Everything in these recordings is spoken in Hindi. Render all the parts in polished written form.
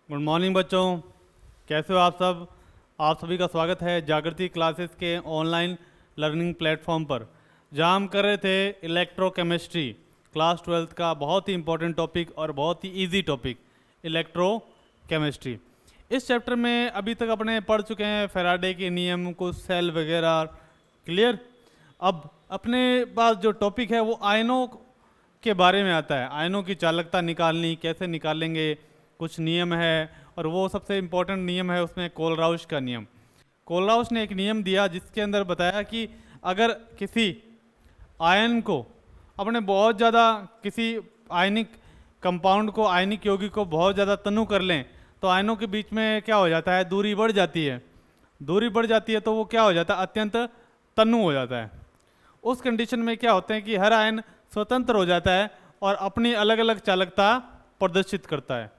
गुड मॉर्निंग बच्चों, कैसे हो आप सब। आप सभी का स्वागत है जागृति क्लासेस के ऑनलाइन लर्निंग प्लेटफॉर्म पर, जहां हम कर रहे थे इलेक्ट्रोकेमिस्ट्री क्लास 12th का बहुत ही इंपॉर्टेंट टॉपिक और बहुत ही इजी टॉपिक इलेक्ट्रोकेमिस्ट्री। इस चैप्टर में अभी तक अपने पढ़ चुके हैं फैराडे के नियम, कुछ सेल वगैरह। क्लियर। अब अपने पास जो टॉपिक है वो आयनों के बारे में आता है। आयनों की चालकता निकालनी, कैसे निकालेंगे, कुछ नियम है। और वो सबसे इम्पोर्टेंट नियम है उसमें कोलराउश का नियम। कोलराउश ने एक नियम दिया जिसके अंदर बताया कि अगर किसी आयन को अपने बहुत ज़्यादा, किसी आयनिक कंपाउंड को, आयनिक यौगिक को बहुत ज़्यादा तनु कर लें तो आयनों के बीच में क्या हो जाता है, दूरी बढ़ जाती है। दूरी बढ़ जाती है तो वो क्या हो जाता है, अत्यंत तनु हो जाता है। उस कंडीशन में क्या होते हैं कि हर आयन स्वतंत्र हो जाता है और अपनी अलग अलग चालकता प्रदर्शित करता है।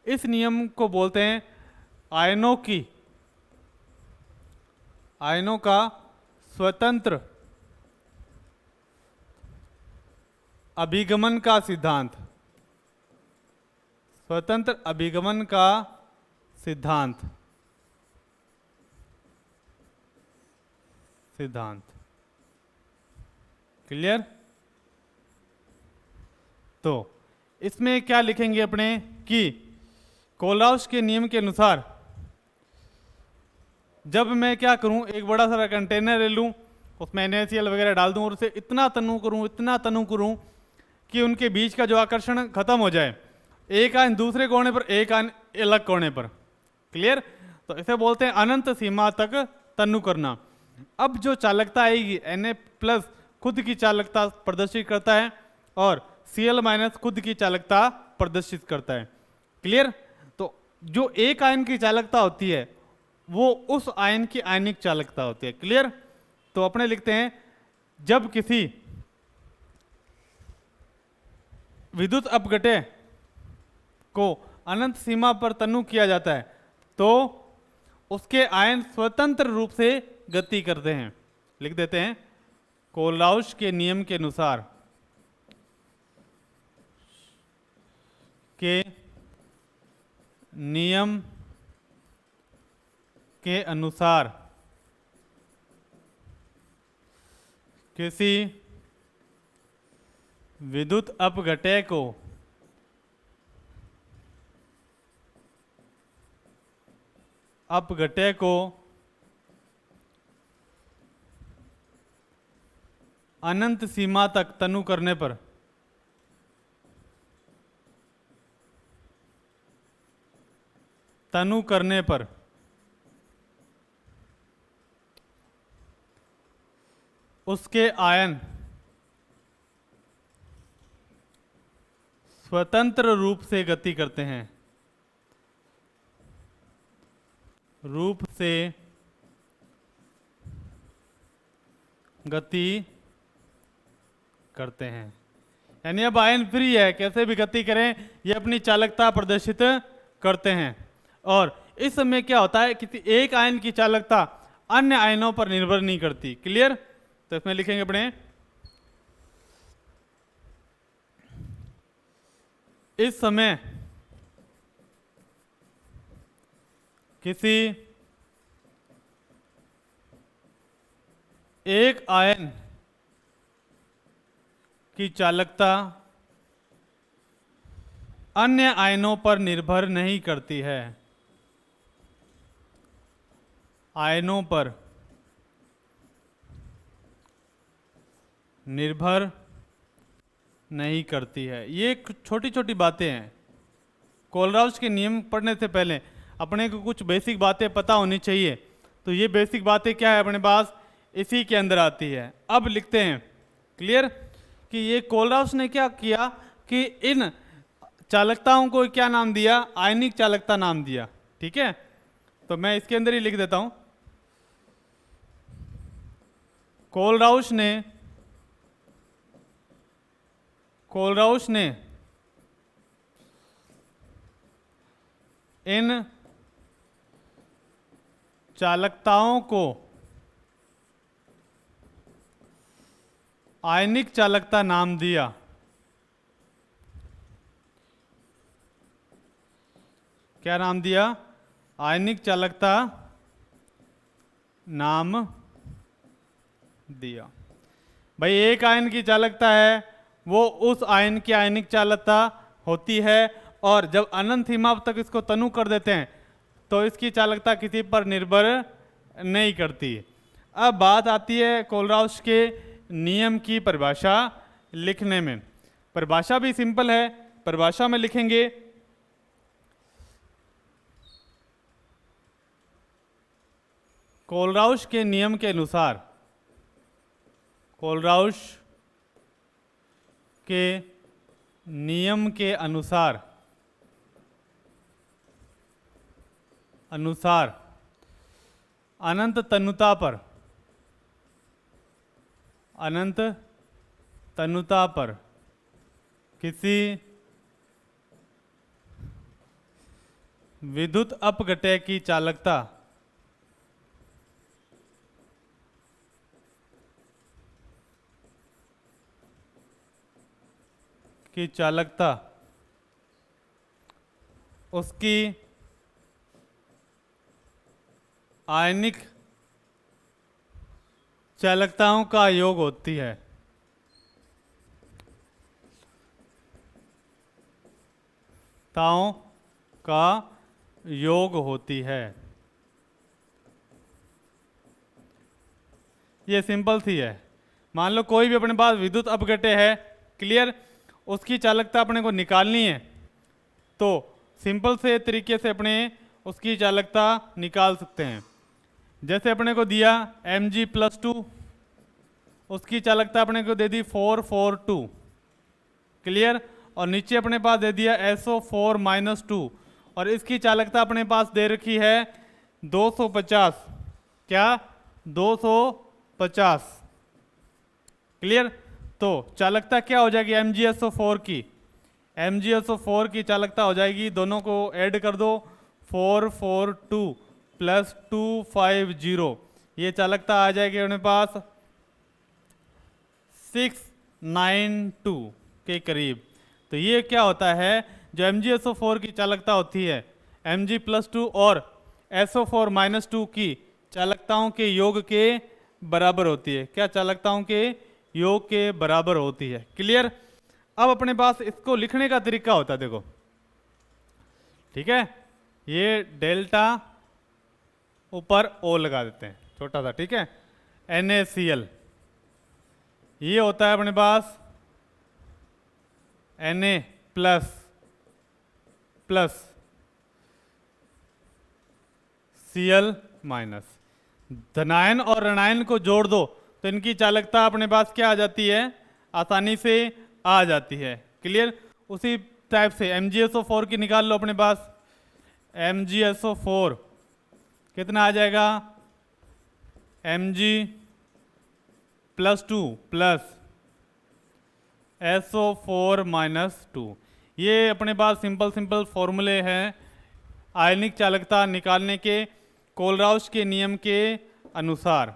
इस नियम को बोलते हैं आयनों का स्वतंत्र अभिगमन का सिद्धांत। स्वतंत्र अभिगमन का सिद्धांत। क्लियर। तो इसमें क्या लिखेंगे अपने कि कोलराउश के नियम के अनुसार जब मैं क्या करूं, एक बड़ा सारा कंटेनर ले लूं, उसमें NaCl वगैरह डाल दूं और उसे इतना तनु करूं कि उनके बीच का जो आकर्षण खत्म हो जाए, एक आयन दूसरे कोने पर, एक आयन अलग कोने पर। क्लियर। तो इसे बोलते हैं अनंत सीमा तक तनु करना। अब जो चालकता आएगी, Na+ खुद की चालकता प्रदर्शित करता है और Cl- खुद की चालकता प्रदर्शित करता है। क्लियर। तो जो एक आयन की चालकता होती है वो उस आयन की आयनिक चालकता होती है। क्लियर। तो अपने लिखते हैं, जब किसी विद्युत अपघट्य को अनंत सीमा पर तनु किया जाता है तो उसके आयन स्वतंत्र रूप से गति करते हैं। लिख देते हैं, कोलराउश के नियम के अनुसार किसी विद्युत अपघट्य को अनंत सीमा तक तनु करने पर उसके आयन स्वतंत्र रूप से गति करते हैं। यानी अब आयन फ्री है, कैसे भी गति करें ये अपनी चालकता प्रदर्शित करते हैं। और इस समय क्या होता है, किसी एक आयन की चालकता अन्य आयनों पर निर्भर नहीं करती। क्लियर। तो इसमें लिखेंगे अपने, इस समय किसी एक आयन की चालकता अन्य आयनों पर निर्भर नहीं करती है। आयनों पर निर्भर नहीं करती है। ये छोटी छोटी बातें हैं। कोलराउश के नियम पढ़ने से पहले अपने को कुछ बेसिक बातें पता होनी चाहिए। तो ये बेसिक बातें क्या है अपने पास, इसी के अंदर आती है। अब लिखते हैं, क्लियर, कि ये कोलराउश ने क्या किया कि इन चालकताओं को क्या नाम दिया, आयनिक चालकता नाम दिया। ठीक है। तो मैं इसके अंदर ही लिख देता हूं, कोलराउश ने इन चालकताओं को आयनिक चालकता नाम दिया क्या नाम दिया? आयनिक चालकता नाम दिया। भाई एक आयन की चालकता है, वो उस आयन की आयनिक चालकता होती है, और जब अनंत सीमा तक इसको तनु कर देते हैं तो इसकी चालकता किसी पर निर्भर नहीं करती। अब बात आती है कोलराउश के नियम की परिभाषा लिखने में। परिभाषा भी सिंपल है, परिभाषा में लिखेंगे कोलराउश के नियम के अनुसार, कोलराउश के नियम के अनुसार अनंत तन्यता पर, अनंत तन्यता पर किसी विद्युत अपघटय की चालकता उसकी आयनिक चालकताओं का योग होती है। ताओं का योग होती है। ये सिंपल सी है। मान लो कोई भी अपने पास विद्युत अपघटय है, क्लियर, उसकी चालकता अपने को निकालनी है, तो सिंपल से तरीके से अपने उसकी चालकता निकाल सकते हैं। जैसे अपने को दिया Mg+2, उसकी चालकता अपने को दे दी 442, क्लियर, और नीचे अपने पास दे दिया SO4-2, और इसकी चालकता अपने पास दे रखी है 250, क्या 250, क्लियर। तो चालकता क्या हो जाएगी MgSO4 की, MgSO4 की चालकता हो जाएगी, दोनों को ऐड कर दो, 442 + 250, ये चालकता आ जाएगी अपने पास 692 के करीब। तो ये क्या होता है, जो MgSO4 की चालकता होती है Mg+2 और SO4-2 की चालकताओं के योग के बराबर होती है। क्या चालकताओं के योग के बराबर होती है, क्लियर। अब अपने पास इसको लिखने का तरीका होता है, देखो, ठीक है, ये डेल्टा ऊपर O लगा देते हैं छोटा सा, ठीक है, NaCl, ये होता है अपने पास Na प्लस Cl माइनस। धनायन और ऋणायन को जोड़ दो तो इनकी चालकता अपने पास क्या आ जाती है, आसानी से आ जाती है, क्लियर। उसी टाइप से MgSO4 की निकाल लो अपने पास, MgSO4 कितना आ जाएगा, Mg+2 + SO4-2। ये अपने पास सिंपल फॉर्मूले हैं आयनिक चालकता निकालने के कोलराउश के नियम के अनुसार,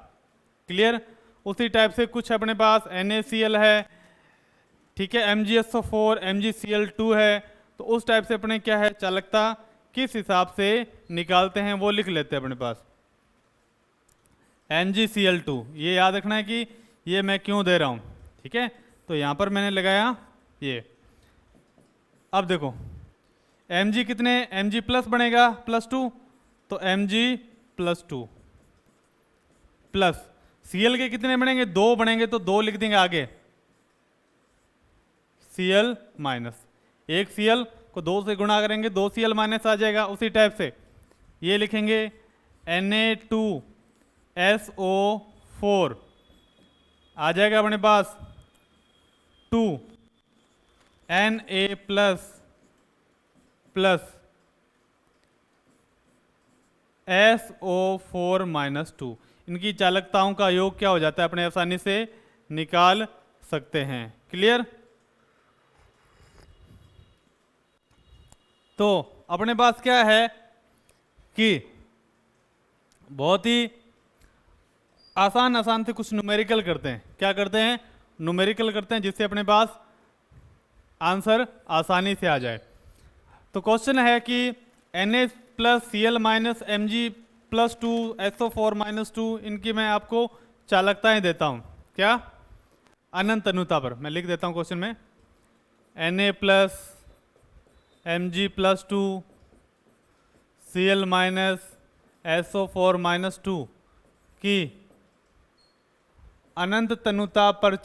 क्लियर। उसी टाइप से कुछ अपने पास NaCl है, ठीक है, MgSO4, MgCl2 है, तो उस टाइप से अपने क्या है चालकता किस हिसाब से निकालते हैं वो लिख लेते हैं अपने पास। MgCl2, ये याद रखना है कि ये मैं क्यों दे रहा हूँ, ठीक है, तो यहाँ पर मैंने लगाया ये। अब देखो Mg कितने, Mg प्लस बनेगा +2, तो Mg+2 प्लस Cl के कितने बनेंगे, 2 बनेंगे, तो 2 लिख देंगे आगे, Cl माइनस, एक Cl को 2 से गुणा करेंगे 2 Cl माइनस आ जाएगा। उसी टाइप से ये लिखेंगे Na2SO4 आ जाएगा अपने पास 2 Na प्लस SO4-2, इनकी चालकताओं का योग क्या हो जाता है अपने आसानी से निकाल सकते हैं, क्लियर। तो अपने पास क्या है कि बहुत ही आसान से कुछ न्यूमेरिकल करते हैं। क्या करते हैं, न्यूमेरिकल करते हैं, जिससे अपने पास आंसर आसानी से आ जाए। तो क्वेश्चन है कि Na plus Cl minus Mg plus 2 SO4 minus 2, इनकी मैं आपको चालकताएं देता हूं। क्या? अनंत तनुता पर। मैं लिख देता हूं क्वेश्चन में, Na plus Mg plus 2 Cl minus SO4 minus 2 की अनंत तनुता पर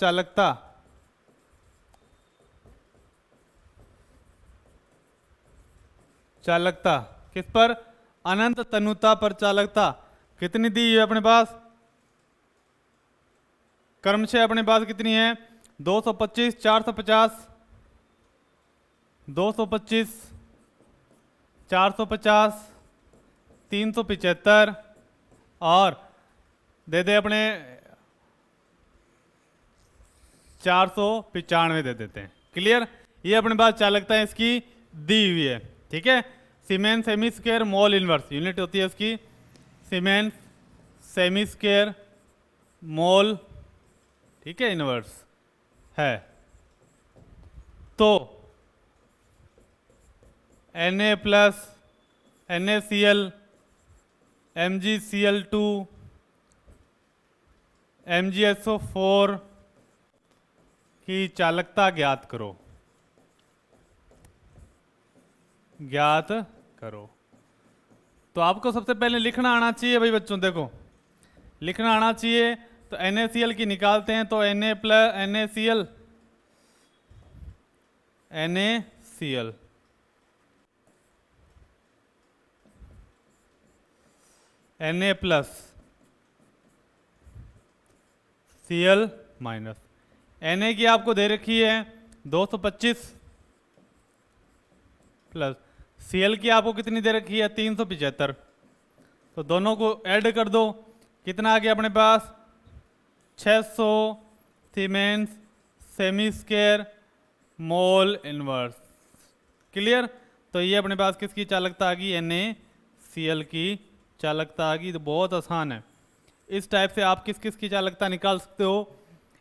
चालकता किस पर? अनंत तनुता पर चालकता कितनी दी है अपने पास? क्रमशः अपने पास कितनी है? 225, 450, 225, 450, 375 और दे दे अपने 495 दे देते हैं। क्लियर? ये अपने पास चालकता है इसकी दी हुई है। ठीक है, siemens semi square mole inverse unit होती है इसकी सीमेंस सेमी स्क्वायर मोल, ठीक है, इनवर्स है। तो Na plus NaCl MgCl2 MgSO4 की चालकता ज्ञात करो। तो आपको सबसे पहले लिखना आना चाहिए भाई बच्चों। देखो, लिखना आना चाहिए। तो NaCl की निकालते हैं, तो Na plus NaCl Na plus Cl minus Na की आपको दे रखी है 225 प्लस Cl की आपको कितनी दे रखी है? 375। तो दोनों को ऐड कर दो, कितना आ गया अपने पास? 600 siemens semi square mole inverse. Clear? तो ये अपने पास किसकी चालकता आ गई? NaCl की चालकता आ गई। तो बहुत आसान है। इस टाइप से आप किस किस की चालकता निकाल सकते हो?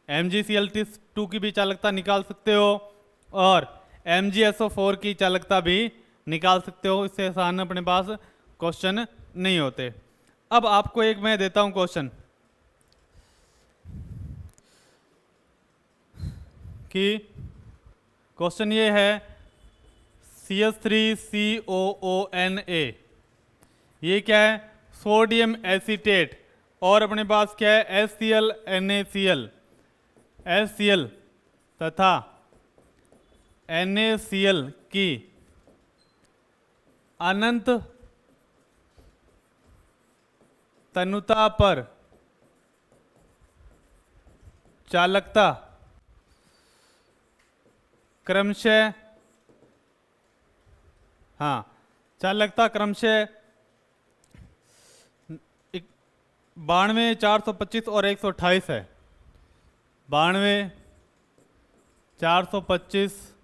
MgCl2 की भी चालकता निकाल सकते हो और MgSO4 की चालकता भी निकाल सकते हो। इससे आसान अपने पास क्वेश्चन नहीं होते। अब आपको एक मैं देता हूं क्वेश्चन कि क्वेश्चन ये है CH3COONA, ये क्या है? Sodium acetate. और अपने पास क्या है? HCl NaCl, HCl तथा NaCl की अनंत तनुता पर चालकता क्रमशः, हाँ, चालकता क्रमशः 92, 425 और 128 है। 92, 425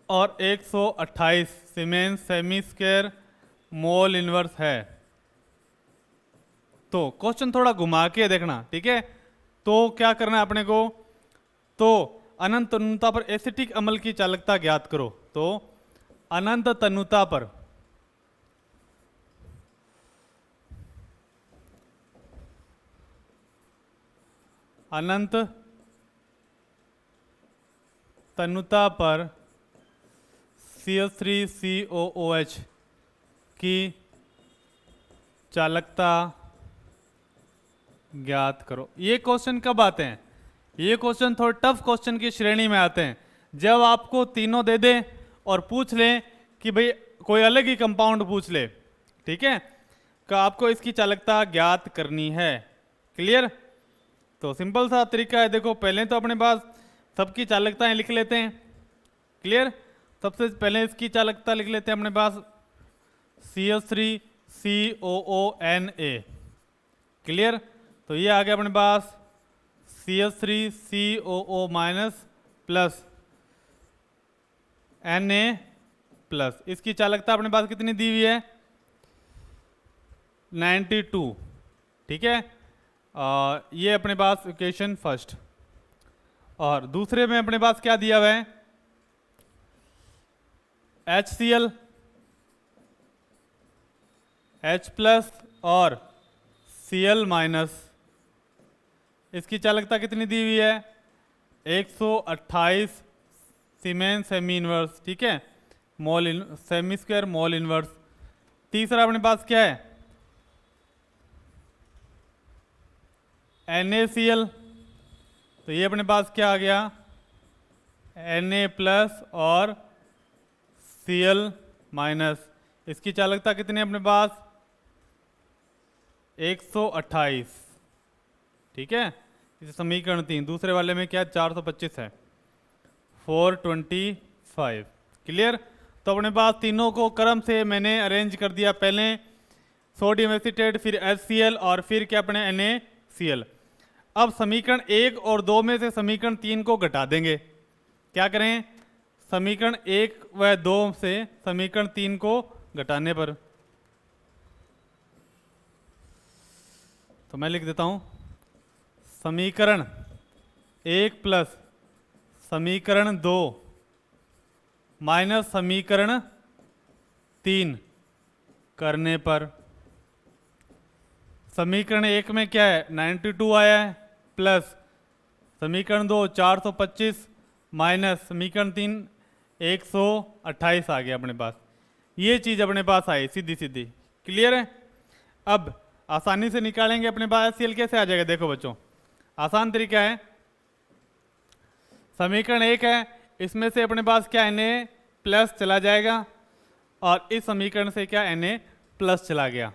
और 128 siemens semi square mole inverse है। तो क्वेश्चन थोड़ा घुमा के देखना, ठीक है? तो क्या करना है अपने को? तो अनंत तनुता पर एसिटिक अम्ल की चालकता ज्ञात करो। तो अनंत तनुता पर अनंत तनुता पर CH3COOH की चालकता ज्ञात करो। ये क्वेश्चन कब आते हैं? ये क्वेश्चन थोड़े टफ क्वेश्चन की श्रेणी में आते हैं। जब आपको तीनों दे दे और पूछ लें कि भाई कोई अलग ही कंपाउंड पूछ ले, ठीक है, कि आपको इसकी चालकता ज्ञात करनी है। क्लियर? तो सिंपल सा तरीका है। देखो, पहले तो अपने पास सबकी चालकताएं लिख लेते हैं। क्लियर? सबसे पहले इसकी चालकता लिख लेते हैं अपने पास CH3COONA। क्लियर? तो ये आ गया अपने पास CH3COO minus plus Na plus. इसकी चालकता अपने पास कितनी दी हुई है? 92। ठीक है, ये अपने पास इक्वेशन फर्स्ट। और दूसरे में अपने पास क्या दिया हुआ है? HCl, H प्लस और Cl माइनस, इसकी चालकता कितनी दी हुई है? 128 सीमेंस सेमी इनवर्स, ठीक है, मोल सेमी स्क्वायर मोल इनवर्स। तीसरा अपने पास क्या है? NaCl, तो ये अपने पास क्या आ गया? Na प्लस और Cl माइनस, इसकी चालकता कितनी है अपने पास? 128, ठीक है। इसे समीकरण 3, दूसरे वाले में क्या 425 है, 425, क्लियर। तो अपने पास तीनों को क्रम से मैंने अरेंज कर दिया, पहले सोडियम एसीटेट, फिर HCl और फिर क्या अपने NaCl। अब समीकरण 1 और 2 में से समीकरण 3 को घटा देंगे। क्या करें? समीकरण 1 व 2 से समीकरण 3 को घटाने पर, तो मैं लिख देता हूं समीकरण 1 प्लस समीकरण 2 माइनस समीकरण 3 करने पर, समीकरण 1 में क्या है 92 आया है, प्लस समीकरण 2 425 माइनस समीकरण 3 128 आ गया अपने पास। ये चीज़ अपने पास आई सीधी सीधी, क्लियर है। अब आसानी से निकालेंगे अपने पास HCl कैसे आ जाएगा, देखो बच्चों, आसान तरीका है। समीकरण 1 है, इसमें से अपने पास क्या Na प्लस चला जाएगा और इस समीकरण से क्या Na प्लस चला गया,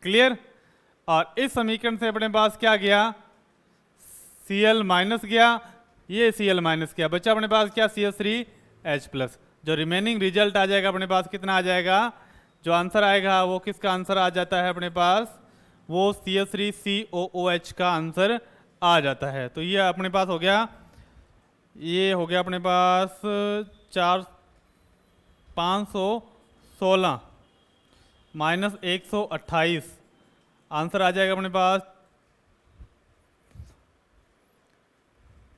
क्लियर। और इस समीकरण से अपने पास क्या गया? Cl माइनस गया, ये Cl माइनस गया, बच्चा अपने पास क्या CH3H प्लस। जो रिमेनिंग रिजल्ट आ जाएगा अपने पास कितना आ जाएगा? जो आंसर आएगा वो किसका आंसर आ जाता है अपने पास? वो CH3COOH का आंसर आ जाता है। तो ये अपने पास हो गया, ये हो गया अपने पास 516 माइनस 128, आंसर आ जाएगा अपने पास,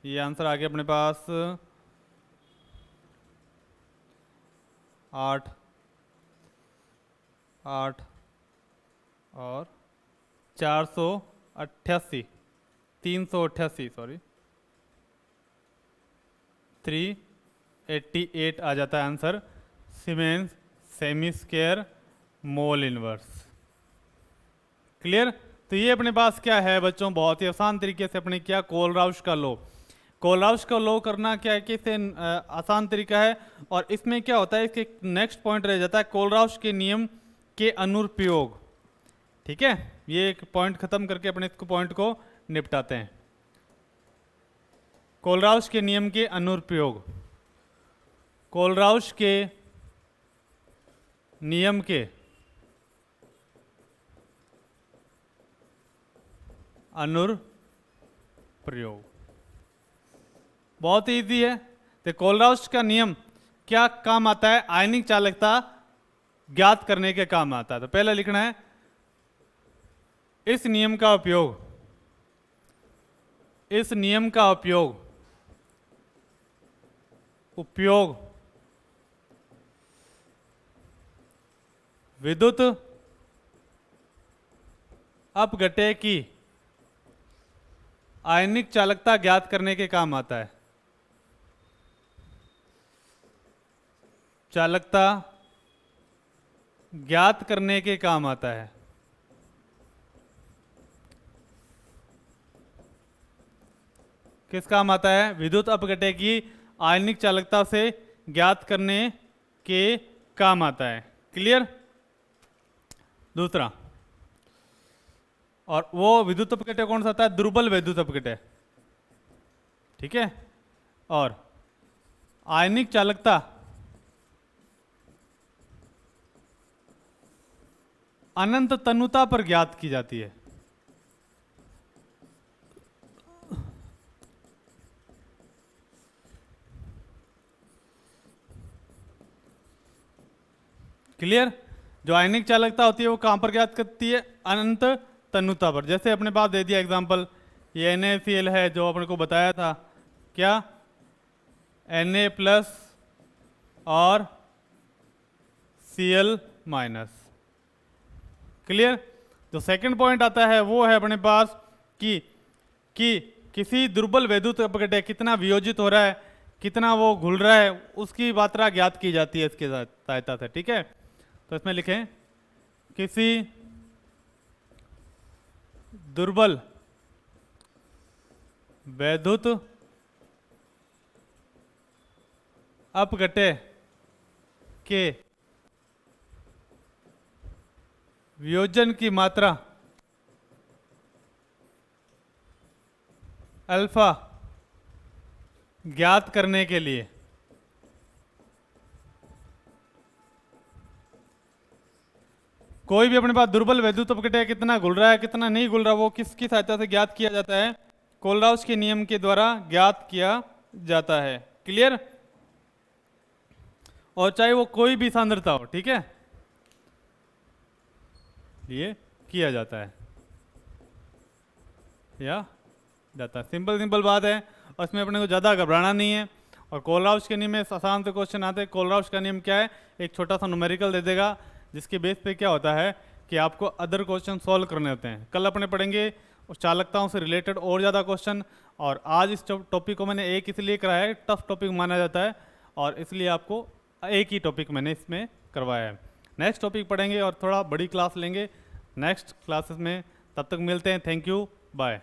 ये आंसर आ गया अपने पास 8 और 488 388 सॉरी 388 आ जाता है answer, siemens semi square mole inverse, clear. तो ये अपने पास क्या है बच्चों, बहुत ही आसान तरीके से अपने क्या कोलराउश का लो, कोलराउश का लो करना क्या है कि आसान तरीका है। और इसमें क्या होता है, इसके नेक्स्ट पॉइंट रह जाता है कोलराउश के नियम के अनुप्रयोग, ठीक है। ये एक पॉइंट खत्म करके अपने इसको पॉइंट को निपटाते हैं। कोलराउश के नियम के अनुप्रयोग, कोलराउश के नियम के अनुप्रयोग बहुत इजी है। तो कोलराउश का नियम क्या काम आता है? आयनिक चालकता ज्ञात करने के काम आता है। तो पहले लिखना है इस नियम का उपयोग, इस नियम का उपयोग विद्युत अपघट्य की आयनिक चालकता ज्ञात करने के काम आता है। चालकता ज्ञात करने के काम आता है। किस काम आता है? विद्युत अपघट्य की आयनिक चालकता से ज्ञात करने के काम आता है, क्लियर। दूसरा, और वो विद्युत अपघट्य कौन सा आता है? दुर्बल विद्युत अपघट्य, ठीक है। और आयनिक चालकता अनंत तन्यता पर ज्ञात की जाती है। क्लियर। जो आयनिक चालकता होती है वो कहां पर ज्ञात करती है? अनंत तन्यता पर। जैसे अपने पास दे दिया एग्जांपल, ये NaCl है जो अपने को बताया था, क्या Na प्लस और Cl माइनस। क्लियर। जो सेकंड पॉइंट आता है वो है अपने पास कि किसी दुर्बल वैद्युत अपघटय कितना वियोजित हो रहा है, कितना वो घुल रहा है, उसकी मात्रा ज्ञात की जाती है इसके सहायता से। ठीक है, तो इसमें लिखें किसी दुर्बल वैद्युत अपघटय के वियोजन की मात्रा अल्फा ज्ञात करने के लिए कोई भी अपने पास दुर्बल वैद्युत अपघटय कितना घुल रहा है कितना नहीं घुल रहा, वो किसकी सहायता से ज्ञात किया जाता है? कोलराउस के नियम के द्वारा ज्ञात किया जाता है। क्लियर। और चाहे वो कोई भी सांद्रता हो, ठीक है, ये किया जाता है या जाता है। सिंपल बात है, और इसमें अपने को ज़्यादा घबराना नहीं है। और कोलराउस के नियम में आसान से क्वेश्चन आते हैं। कोलराउस का नियम क्या है? एक छोटा सा न्यूमेरिकल दे देगा जिसके बेस पे क्या होता है कि आपको अदर क्वेश्चन सॉल्व करने होते हैं। कल अपने पढ़ेंगे उस चालकताओं से रिलेटेड और ज़्यादा क्वेश्चन, और आज इस टॉपिक को मैंने एक इसलिए कराया है, टफ टॉपिक माना जाता है, और इसलिए आपको एक ही टॉपिक मैंने इसमें करवाया है। नेक्स्ट टॉपिक पढ़ेंगे और थोड़ा बड़ी क्लास लेंगे नेक्स्ट क्लासेस में। तब तक मिलते हैं। Thank you, bye.